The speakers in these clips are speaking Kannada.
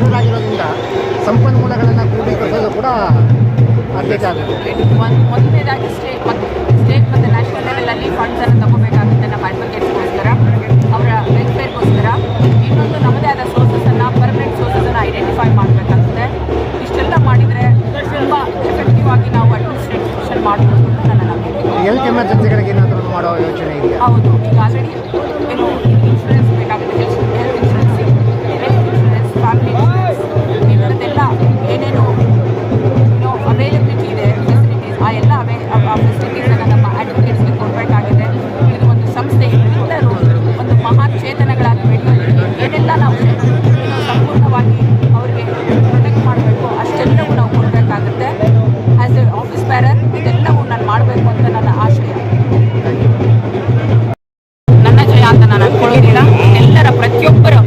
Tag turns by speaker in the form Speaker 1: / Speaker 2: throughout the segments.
Speaker 1: ಚಿಕ್ಕದಾಗಿರೋದ್ರಿಂದ ಸಂಪನ್ಮೂಲಗಳನ್ನು ಕ್ರೋಢೀಕರಿಸೋದು ಕೂಡ ಅತ್ಯಂತ ಆಗುತ್ತೆ.
Speaker 2: ಮೊದಲನೇದಾಗಿ ಸ್ಟೇಟ್ ಮತ್ತು ನ್ಯಾಷನಲ್ ಲೆವೆಲಲ್ಲಿ ಫಂಡ್ಸನ್ನು ತಗೋಬೇಕಾಗುತ್ತೆ ನಮ್ಮ ಅಡ್ವೊಕೇಟ್ಸ್ಗೋಸ್ಕರ, ಅವರ ವೆಲ್ಫೇರ್ಗೋಸ್ಕರ. ಇನ್ನೊಂದು ನಮ್ಮದೇ ಆದ ಸೋರ್ಸಸನ್ನು, ಪರ್ಮನೆಂಟ್ ಸೋರ್ಸಸನ್ನು ಐಡೆಂಟಿಫೈ ಮಾಡಬೇಕಾಗುತ್ತೆ. ಇಷ್ಟೆಲ್ಲ ಮಾಡಿದರೆ ತುಂಬ ಎಫೆಕ್ಟಿವ್ ಆಗಿ ನಾವು ಅಡ್ಮಿನಿಸ್ಟ್ರೇಷನ್ ಮಾಡಬಹುದು ಅಂತ ನನ್ನ ನಂಬಿಕೆ.
Speaker 1: ಹೆಲ್ತ್ ಎಮರ್ಜೆನ್ಸಿಗಳಿಗೆ ಏನಾದರೂ ಮಾಡೋ ಯೋಚನೆ ಇದೆಯಾ?
Speaker 2: ಹೌದು, ಈಗ ಆಲ್ರೆಡಿ ಏನು ಇನ್ಶೂರೆನ್ಸ್ ಬೇಕಾಗುತ್ತೆ, ಹೆಲ್ತ್ ಇನ್ಶೂರೆನ್ಸ್, ಫ್ಯಾಮಿಲಿ ಇನ್ಶೂರೆನ್ಸ್, ಇದರದ್ದೆಲ್ಲ ಏನೇನು ಅವೈಲಬಿಲಿಟಿ ಇದೆ ಫೆಸಿಲಿಟೀಸ್, ಆ ಎಲ್ಲ ಫೆಸಿಲಿಟೀಸನ್ನು ನಮ್ಮ ಅಡ್ವೊಕೇಟ್ಸ್ಗೆ ಕೊಡಬೇಕಾಗಿದೆ. ಇದು ಒಂದು ಸಂಸ್ಥೆ, ಎಲ್ಲರೂ ಒಂದು ಮಹಾನ್ ಚೇತನಗಳಾಗಿ ಬೆಳೆಯೋದಕ್ಕೆ ಏನೆಲ್ಲ ನಾವು ಸಂಪೂರ್ಣವಾಗಿ ಅವರಿಗೆ ಪ್ರೊಟೆಕ್ಟ್ ಮಾಡಬೇಕು ಅಷ್ಟೆಲ್ಲವೂ ನಾವು ಕೊಡಬೇಕಾಗುತ್ತೆ. ಆ್ಯಸ್ ಎ ಆಫೀಸ್ ಬೇರರ್ ಇದೆಲ್ಲವೂ ನಾನು ಮಾಡಬೇಕು ಅಂತ ನನ್ನ ಆಶಯ. ನನ್ನ ಜಯ ಅಂತ ನಾನು ಅಂದ್ಕೊಳ್ಳೋದಿಲ್ಲ. ಎಲ್ಲರ ಪ್ರತಿಯೊಬ್ಬರು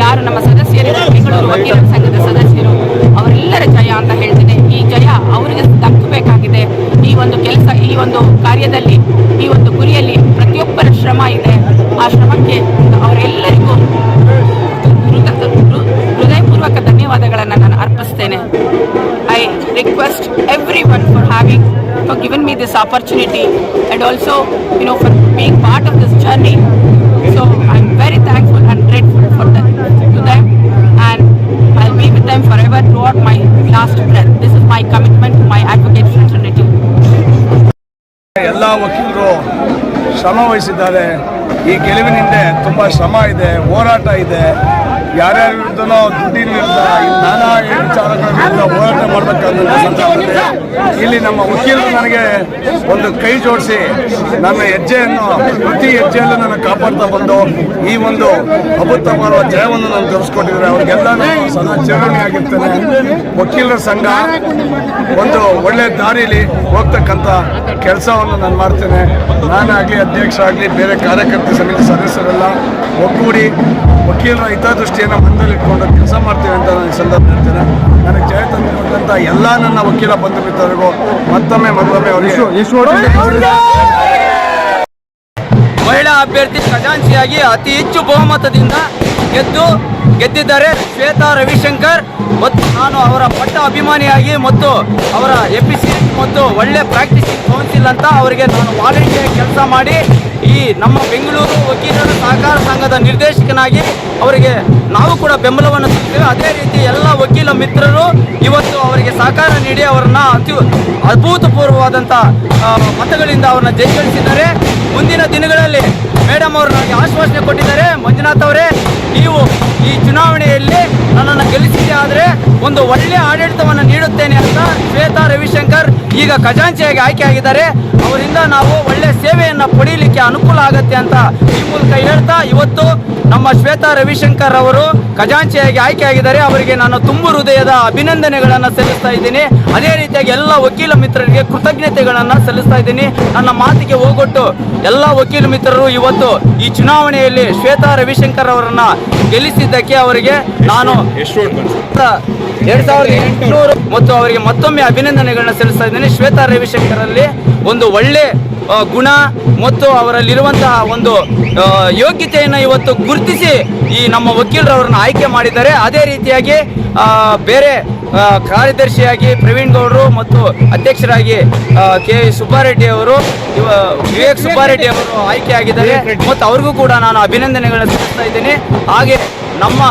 Speaker 2: ಯಾರು ನಮ್ಮ ಸದಸ್ಯರಿದ್ದಾರೆ, ಬೆಂಗಳೂರು ವಕೀಲರ ಸಂಘದ ಸದಸ್ಯರು, ಅವರೆಲ್ಲರ ಜಯ ಅಂತ ಹೇಳ್ತೀನಿ. ಈ ಜಯ ಅವರಿಗೆ ದಕ್ಕಬೇಕಾಗಿದೆ. ಈ ಒಂದು ಕೆಲಸ, ಈ ಒಂದು ಕಾರ್ಯದಲ್ಲಿ, ಈ ಒಂದು ಗುರಿಯಲ್ಲಿ ಪ್ರತಿಯೊಬ್ಬರ ಶ್ರಮ ಇದೆ. ಆ ಶ್ರಮಕ್ಕೆ ಅವರೆಲ್ಲರಿಗೂ ಹೃದಯಪೂರ್ವಕ ಧನ್ಯವಾದಗಳನ್ನು ನಾನು ಅರ್ಪಿಸ್ತೇನೆ. I request everyone for giving me this opportunity and also for being part of this journey. So I'm very thankful and grateful to them, and I'll be with them forever throughout my last breath. This is my commitment to my advocate fraternity.
Speaker 3: ಎಲ್ಲ ವಕೀಲರು ಶ್ರಮ ವಹಿಸಿದ್ದಾರೆ. ಈ ಗೆಲುವಿನ ಹಿಂದೆ ತುಂಬ ಶ್ರಮ ಇದೆ, ಹೋರಾಟ ಇದೆ. ಯಾರ್ಯಾರ ವಿರುದ್ಧನೋ ದುಡ್ಡಿನ ವಿರುದ್ಧ, ನಾನಾ ವಿಚಾರಗಳ ವಿರುದ್ಧ ಹೋರಾಟ ಮಾಡಬೇಕಾದಂಥ ಸಂದರ್ಭದಲ್ಲಿ ಇಲ್ಲಿ ನಮ್ಮ ವಕೀಲರು ನನಗೆ ಒಂದು ಕೈ ಜೋಡಿಸಿ ನನ್ನ ಹೆಜ್ಜೆಯನ್ನು, ಪ್ರತಿ ಹೆಜ್ಜೆಯಲ್ಲೂ ನನ್ನ ಕಾಪಾಡ್ತಾ ಬಂದು ಈ ಒಂದು ಅಭೂತಪೂರ್ವ ಜಯವನ್ನು ನಾನು ತೋರಿಸ್ಕೊಟ್ಟಿದ್ದಾರೆ. ಅವ್ರಿಗೆಲ್ಲ ನಾನು ಸದಾ ಚಿರಋಣಿಯಾಗಿರ್ತೇನೆ. ವಕೀಲರ ಸಂಘ ಒಂದು ಒಳ್ಳೆ ದಾರಿಯಲ್ಲಿ ಹೋಗ್ತಕ್ಕಂಥ ಕೆಲಸವನ್ನು ನಾನು ಮಾಡ್ತೇನೆ. ನಾನಾಗಲಿ, ಅಧ್ಯಕ್ಷ ಆಗಲಿ, ಬೇರೆ ಕಾರ್ಯಕರ್ತ ಸಮಿತಿ ಸದಸ್ಯರೆಲ್ಲ ಒಗ್ಗೂಡಿ ವಕೀಲರ ಹಿತದೃಷ್ಟಿಯನ್ನು ಮನದಲ್ಲಿಟ್ಕೊಂಡು ಕೆಲಸ ಮಾಡ್ತೇವೆ ಅಂತ ನಾನು ಈ ಸಂದರ್ಭ ಹೇಳ್ತೇನೆ. ನನಗೆ ಜಯ ತಂದಿರುವಂಥ ಎಲ್ಲ ನನ್ನ ವಕೀಲ ಬಂಧು ಮಿತ್ರರಿಗೂ ಮತ್ತೊಮ್ಮೆ ಅವರಿಗೆ
Speaker 4: ಮಹಿಳಾ ಅಭ್ಯರ್ಥಿ ಖಜಾಂಚಿಯಾಗಿ ಅತಿ ಹೆಚ್ಚು ಬಹುಮತದಿಂದ ಗೆದ್ದಿದ್ದಾರೆ ಶ್ವೇತಾ ರವಿಶಂಕರ್. ಮತ್ತು ನಾನು ಅವರ ಪಟ್ಟ ಅಭಿಮಾನಿಯಾಗಿ ಮತ್ತು ಅವರ ಎಪಿಸಿ ಮತ್ತು ಒಳ್ಳೆ ಪ್ರಾಕ್ಟೀಸಿಂಗ್ ಕೌನ್ಸಿಲ್ ಅಂತ ಅವರಿಗೆ ನಾನು ವಾಲಂಟಿಯರ್ ಕೆಲಸ ಮಾಡಿ ಈ ನಮ್ಮ ಬೆಂಗಳೂರು ವಕೀಲರ ಸಹಕಾರ ಸಂಘದ ನಿರ್ದೇಶಕನಾಗಿ ಅವರಿಗೆ ನಾವು ಕೂಡ ಬೆಂಬಲವನ್ನು ಸಿಗ್ತೇವೆ. ಅದೇ ರೀತಿ ಎಲ್ಲ ವಕೀಲ ಮಿತ್ರರು ಇವತ್ತು ಅವರಿಗೆ ಸಹಕಾರ ನೀಡಿ ಅವರನ್ನು ಅಭೂತಪೂರ್ವವಾದಂಥ ಮತಗಳಿಂದ ಅವರನ್ನು ಜಯಗಳಿಸಿದ್ದಾರೆ. ಮುಂದಿನ ದಿನಗಳಲ್ಲಿ ಮೇಡಮ್ ಅವರು ನನಗೆ ಆಶ್ವಾಸನೆ ಕೊಟ್ಟಿದ್ದಾರೆ, ಮಂಜುನಾಥ್ ಅವರೇ, ನೀವು ಈ ಚುನಾವಣೆಯಲ್ಲಿ ನನ್ನನ್ನು ಗೆಲ್ಲಿಸಿದೆ ಆದರೆ ಒಂದು ಒಳ್ಳೆಯ ಆಡಳಿತವನ್ನು ನೀಡುತ್ತೇನೆ ಅಂತ ಶ್ವೇತಾ ರವಿಶಂಕರ್ ಈಗ ಖಜಾಂಚಿಯಾಗಿ ಆಯ್ಕೆಯಾಗಿದ್ದಾರೆ. ಅವರಿಂದ ನಾವು ಒಳ್ಳೆಯ ಸೇವೆಯನ್ನು ಪಡೆಯಲಿಕ್ಕೆ ಅನುಕೂಲ ಆಗುತ್ತೆ ಅಂತ ಈ ಮೂಲಕ ಹೇಳ್ತಾ, ಇವತ್ತು ನಮ್ಮ ಶ್ವೇತಾ ರವಿಶಂಕರ್ ಅವರು ಖಜಾಂಚಿಯಾಗಿ ಆಯ್ಕೆಯಾಗಿದ್ದಾರೆ. ಅವರಿಗೆ ನಾನು ತುಂಬು ಹೃದಯದ ಅಭಿನಂದನೆಗಳನ್ನು ಸಲ್ಲಿಸ್ತಾ ಇದ್ದೀನಿ. ಅದೇ ರೀತಿಯಾಗಿ ಎಲ್ಲ ವಕೀಲ ಮಿತ್ರರಿಗೆ ಕೃತಜ್ಞತೆಗಳನ್ನು ಸಲ್ಲಿಸ್ತಾ ಇದ್ದೀನಿ. ನನ್ನ ಮಾತಿಗೆ ಹೋಗೊಟ್ಟು ಎಲ್ಲ ವಕೀಲ ಮಿತ್ರರು ಇವತ್ತು ಈ ಚುನಾವಣೆಯಲ್ಲಿ ಶ್ವೇತಾ ರವಿಶಂಕರ್ ಅವರನ್ನ ಗೆಲ್ಲಿಸಿದ್ದಕ್ಕೆ ಅವರಿಗೆ ನಾನು 2800 ಮತ್ತು ಅವರಿಗೆ ಮತ್ತೊಮ್ಮೆ ಅಭಿನಂದನೆಗಳನ್ನ ಸಲ್ಲಿಸ್ತಾ ಇದ್ದೇನೆ. ಶ್ವೇತಾ ರವಿಶಂಕರ್ ಅಲ್ಲಿ ಒಂದು ಒಳ್ಳೆ ಗುಣ ಮತ್ತು ಅವರಲ್ಲಿರುವಂತಹ ಒಂದು ಯೋಗ್ಯತೆಯನ್ನು ಇವತ್ತು ಗುರುತಿಸಿ ಈ ನಮ್ಮ ವಕೀಲರವರನ್ನ ಆಯ್ಕೆ ಮಾಡಿದ್ದಾರೆ. ಅದೇ ರೀತಿಯಾಗಿ ಬೇರೆ ಕಾರ್ಯದರ್ಶಿಯಾಗಿ ಪ್ರವೀಣ್ ಗೌಡರು ಮತ್ತು ಅಧ್ಯಕ್ಷರಾಗಿ ಕೆ ಸುಬ್ಬಾರೆಡ್ಡಿ ಅವರು, ವಿವೇಕ್ ಸುಬ್ಬಾರೆಡ್ಡಿ ಅವರು ಆಯ್ಕೆಯಾಗಿದ್ದಾರೆ ಮತ್ತು ಅವ್ರಿಗೂ ಕೂಡ ನಾನು ಅಭಿನಂದನೆಗಳನ್ನು ಸಲ್ಲಿಸ್ತಾ ಇದ್ದೀನಿ. ಹಾಗೆ ನಮ್ಮ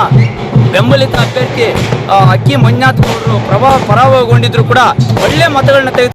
Speaker 4: ಬೆಂಬಲಿತ ಅಭ್ಯರ್ಥಿ ಅಕ್ಕಿ ಮಂಜುನಾಥ್ ಗೌಡರು ಪರಾಭವಗೊಂಡಿದ್ರು ಕೂಡ ಒಳ್ಳೆ ಮತಗಳನ್ನ ತೆಗೆದು